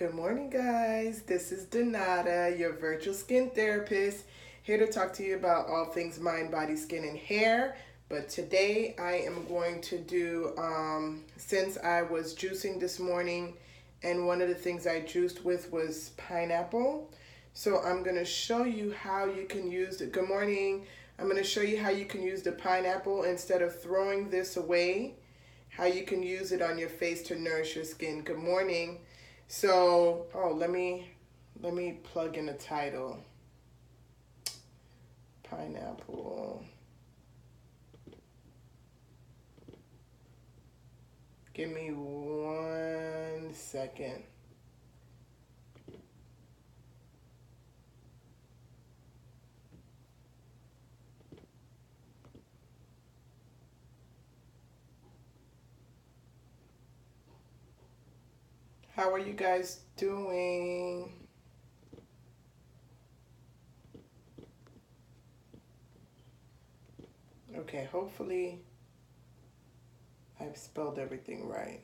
Good morning, guys. This is Donata, your virtual skin therapist, here to talk to you about all things mind, body, skin, and hair. But today I am going to do, since I was juicing this morning, and one of the things I juiced with was pineapple. So I'm going to show you how you can use the, good morning. I'm going to show you how you can use the pineapple instead of throwing this away, how you can use it on your face to nourish your skin. Good morning. So, let me plug in the title. Pineapple. Give me 1 second. How are you guys doing? Okay, hopefully I've spelled everything right.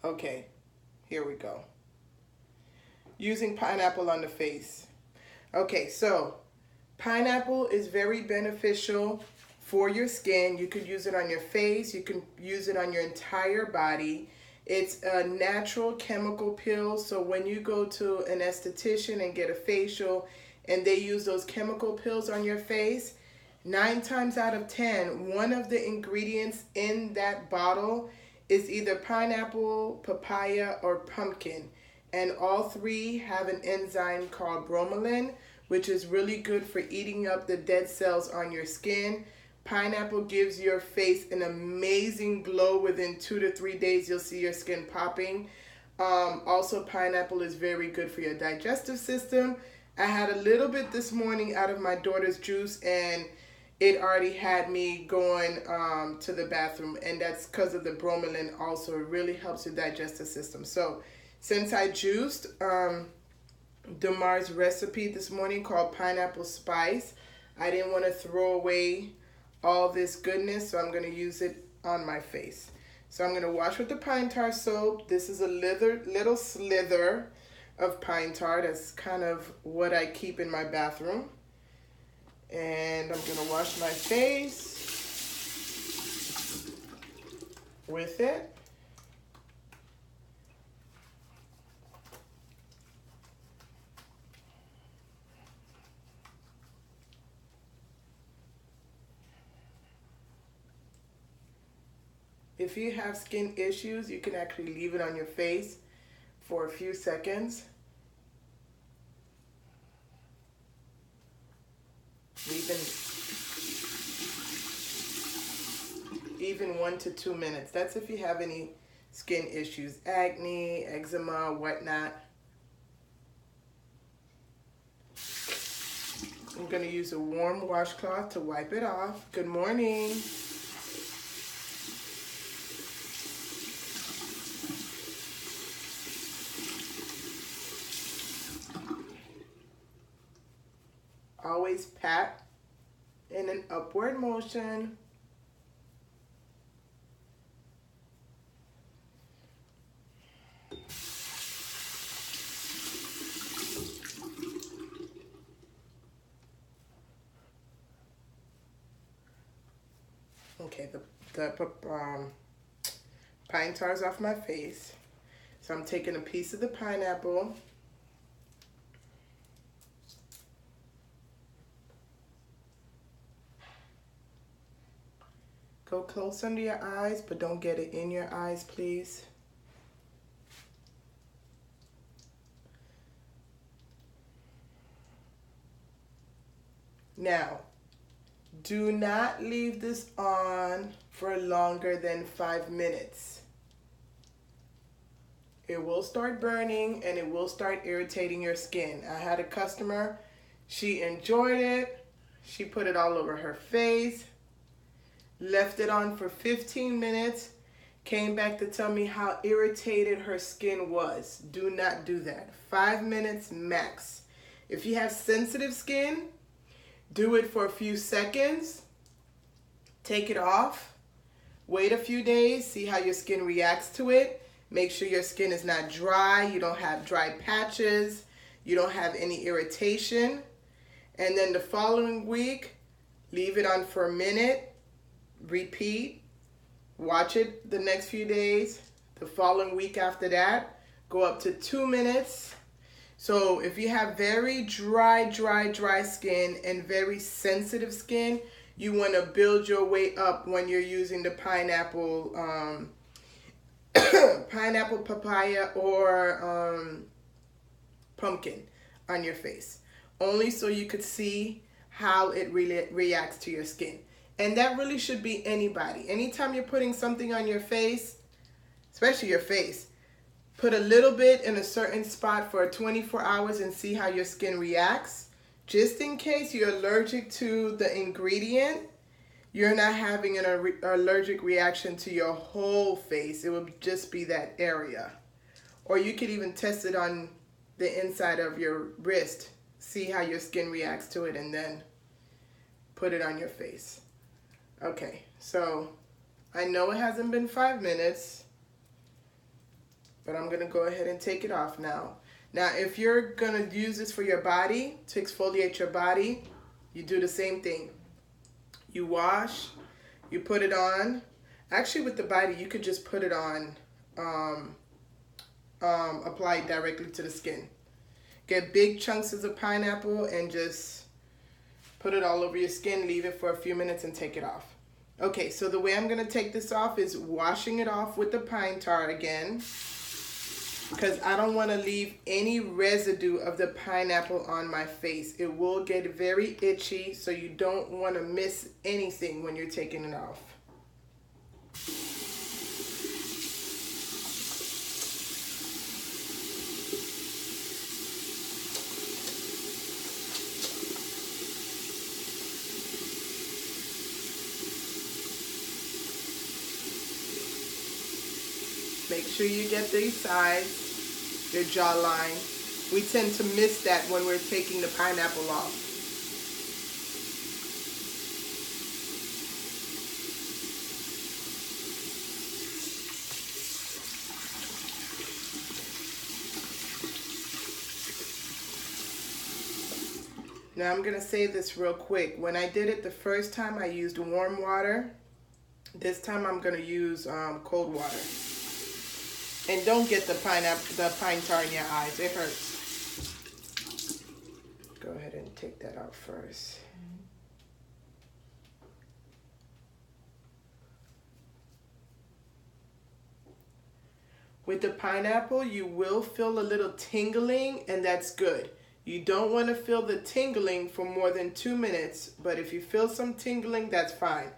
Okay, here we go. Using pineapple on the face. Okay, so pineapple is very beneficial for your skin. You could use it on your face. You can use it on your entire body. It's a natural chemical pill, so when you go to an esthetician and get a facial and they use those chemical pills on your face, 9 times out of 10, one of the ingredients in that bottle is either pineapple, papaya, or pumpkin. And all three have an enzyme called bromelain, which is really good for eating up the dead cells on your skin. Pineapple gives your face an amazing glow. Within 2 to 3 days, you'll see your skin popping. Also, pineapple is very good for your digestive system. I had a little bit this morning out of my daughter's juice, and it already had me going to the bathroom, and that's because of the bromelain also. It really helps your digestive system. So, since I juiced Damar's recipe this morning called pineapple spice, I didn't want to throw away all this goodness, so I'm going to use it on my face. So I'm going to wash with the pine tar soap. This is a little slither of pine tar. That's kind of what I keep in my bathroom. And I'm going to wash my face with it. If you have skin issues, you can actually leave it on your face for a few seconds. Even 1 to 2 minutes. That's if you have any skin issues, acne, eczema, whatnot. I'm going to use a warm washcloth to wipe it off. Good morning. Always pat in an upward motion. Okay, the pine tar's off my face. So I'm taking a piece of the pineapple. Go close under your eyes, but don't get it in your eyes, please. Now, do not leave this on for longer than 5 minutes. It will start burning and it will start irritating your skin. I had a customer, she enjoyed it. She put it all over her face. Left it on for 15 minutes, came back to tell me how irritated her skin was. Do not do that. 5 minutes max. If you have sensitive skin, do it for a few seconds, take it off, wait a few days, see how your skin reacts to it, Make sure your skin is not dry. You don't have dry patches. You don't have any irritation. And then the following week, leave it on for a minute. Repeat. Watch it the next few days. The following week after that, go up to 2 minutes. So if you have very dry skin and very sensitive skin, you want to build your way up when you're using the pineapple, pineapple, papaya, or pumpkin on your face. Only so you could see how it really reacts to your skin. And that really should be anybody. Anytime you're putting something on your face, especially your face, put a little bit in a certain spot for 24 hours and see how your skin reacts. Just in case you're allergic to the ingredient, you're not having an allergic reaction to your whole face. It would just be that area. Or you could even test it on the inside of your wrist. See how your skin reacts to it and then put it on your face. Okay, so I know it hasn't been 5 minutes, but I'm going to go ahead and take it off now. Now, if you're going to use this for your body, to exfoliate your body, you do the same thing. You wash, you put it on. Actually, with the body, you could just put it on, apply it directly to the skin. Get big chunks of pineapple and just put it all over your skin, leave it for a few minutes and take it off. Okay, so the way I'm going to take this off is washing it off with the pine tar again, because I don't want to leave any residue of the pineapple on my face. It will get very itchy, so you don't want to miss anything when you're taking it off. Make sure you get these sides, your jawline. We tend to miss that when we're taking the pineapple off. Now I'm gonna say this real quick. When I did it the first time, I used warm water. This time I'm gonna use cold water. And don't get the pine tar in your eyes. It hurts. Go ahead and take that out first. With the pineapple, you will feel a little tingling, and that's good. You don't want to feel the tingling for more than 2 minutes, but if you feel some tingling, that's fine.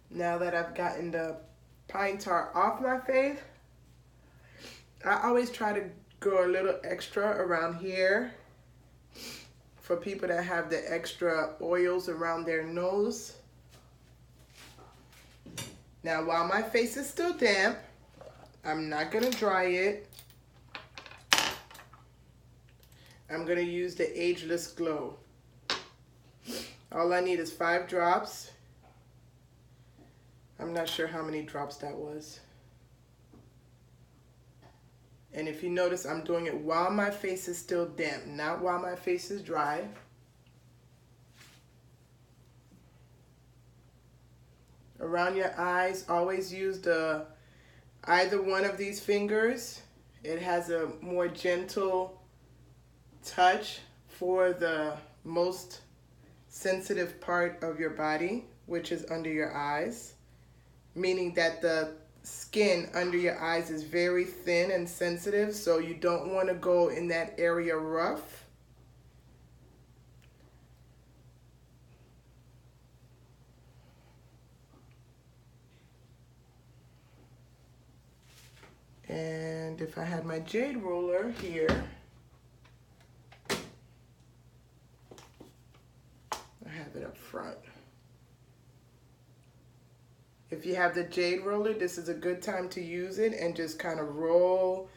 Now that I've gotten the pine tar off my face, I always try to go a little extra around here for people that have the extra oils around their nose. Now, while my face is still damp, I'm not gonna dry it. I'm gonna use the Ageless Glow. All I need is 5 drops. I'm not sure how many drops that was. And if you notice, I'm doing it while my face is still damp, not while my face is dry. Around your eyes, always use either one of these fingers. It has a more gentle touch for the most sensitive part of your body, which is under your eyes. Meaning that the skin under your eyes is very thin and sensitive, so you don't want to go in that area rough. And if I had my jade roller here, I have it up front. If you have the jade roller, this is a good time to use it and just kind of roll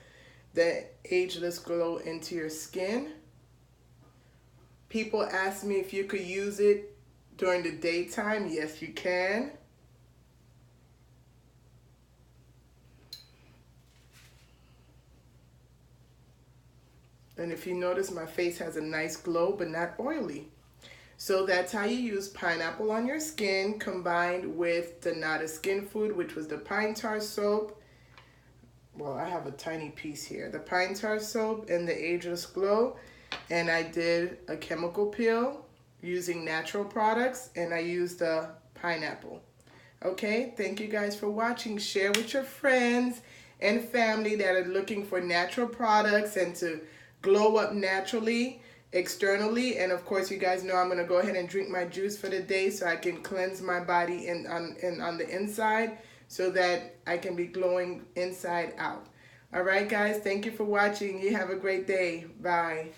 the Ageless Glow into your skin. People ask me if you could use it during the daytime. Yes, you can. And if you notice, my face has a nice glow, but not oily. So that's how you use pineapple on your skin combined with the Nada Skinfood, which was the pine tar soap. Well, I have a tiny piece here. The pine tar soap and the Ageless Glow. And I did a chemical peel using natural products, and I used the pineapple. Okay, thank you guys for watching. Share with your friends and family that are looking for natural products and to glow up naturally, externally. And of course, you guys know I'm going to go ahead and drink my juice for the day so I can cleanse my body on the inside so that I can be glowing inside out. All right, guys, thank you for watching. You have a great day. Bye.